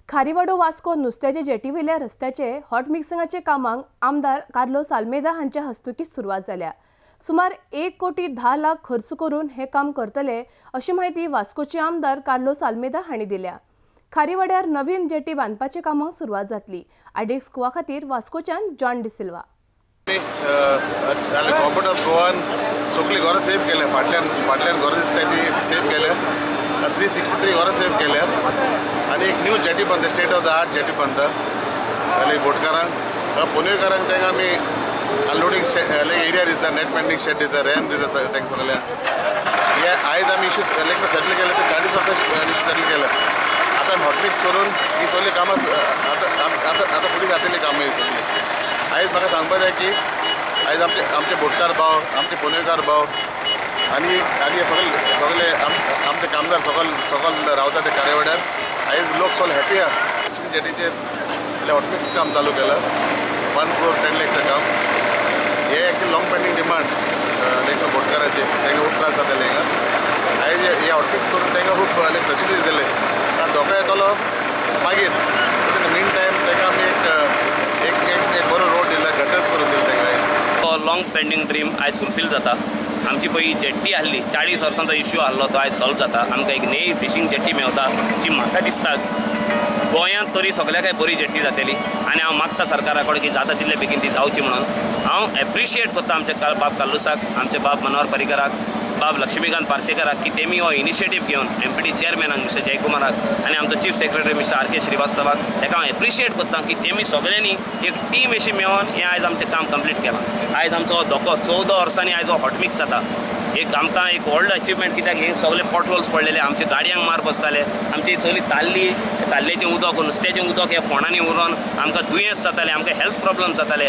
खारीवाडो वास्को नुस्त्याचे जेटीवेल्या रस्त्याचे हॉट मिक्सिंगाचे कामांक आमदार कार्लोस आल्मेदा हांच्या हस्तुकीं सुरवात जाल्या। सुमार 1,10,00,000 खर्च करून हे काम करतले अशी माहिती वास्कोचे आमदार कार्लोस आल्मेदा हांणी दिल्या। खारीवाड्यार नवीन जेटी बांदपाच्या कामांक सुरवात जातली। आडेक स्कुवा खातीर वास्कोच्यान जॉन डिसिल्वा। गव्हर्नमेंट ऑफ गोवान सगळीं घरां सेव्ह केल्या। फाटल्यान घरां दिसता ती सेव्ह केल्या। 363 घरां सेव्ह केल्या आनी एक न्यू जेटी बांदता, state of the art jetty बांदता। जाल्यार बोटकारांक पोनेकारांक तांकां आमी अनलोडिंग एरिया दिता, नेट मेंटेनिंग शेड दिता, रॅम्प दिता तांकां सगळ्यांक। हे आयज आमी इशू सेटल केले, ते 40 वर्सां इशू सेटल केले। आतां हॉटमिक्स करून ही सगळीं कामां आतां फुडें जातलीं कामां सगळीं। आयज म्हाका सांगपाक जाय की आयज आमचे बोटकार भाव, आमचे पोनेकार भाव आनी सगळे आमचे कामदार सकल रावता ते खारीवाड्यार। आयज लोक सगळे हॅपी आहा। जेटीचेर हॉटमिक्स काम चालू केलं, 1 crore 10 lakhs काम। हे एक्चुअली लॉंग पेंडिंग डिमांड लायक बोटकारांचे, तांकां खूब त्रास जाताले हिंगा। आयज हे हॉटमिक्स करून तांकां खूब लायक फॅसिलिटीज दिले। कारण धोका येतलो मागीर, but in the mean time तांकां आमी एक बरो रोड दिला, गटर्स करून दिले तांकां आयज। तो लॉंग पेंडिंग ड्रीम आयज फुलफील जाता। आमची पळय जेट्टी आहली, 40 वर्सांचो इश्यू आहलो तो आयज सॉल्व जाता। आमकां एक नई फिशींग जेट्टी मेवता, जी म्हाका दिसता गोंयांत तरी सगळ्याक बरी जेट्टी जातली। आनी हांव मागता सरकारा कडेन की जाता तितले बेगीन ती जावची म्हणून। हांव एप्रिशिएट करता आमचे बाब काल्लुसाक, आमचे बाब मनोहर पर्रीकाराक, बाब लक्ष्मीकांत पार्सेकाराक की तेमी हो इनिशिएटीव घेवन एमपीटी चेअरमॅनाक मिस्टर जयकुमाराक आनी आमचो चीफ सेक्रेटरी मिस्टर आर के श्रीवास्तवाक ताका हांव एप्रिशिएट करता की तेमी सगळ्यांनी एक टीम अशी मेळोन हें आयज आमचें काम कंप्लीट केलां। आयज आमचो हो धोको 14 वर्सांनी आयज हो हॉटमिक्स जाता। आमकां एक व्हडलो अचिवमेंट, कित्याक हे सगळे पॉटहोल्स पडलेले, आमचे गाडयांक मार बसताले, आमची सगळी ताल्लेचें उदक, नुस्त्याचें उदक हे फोंडांनी उरोन आमकां दुयेंस जातालें, आमकां हेल्थ प्रॉब्लम्स जाताले।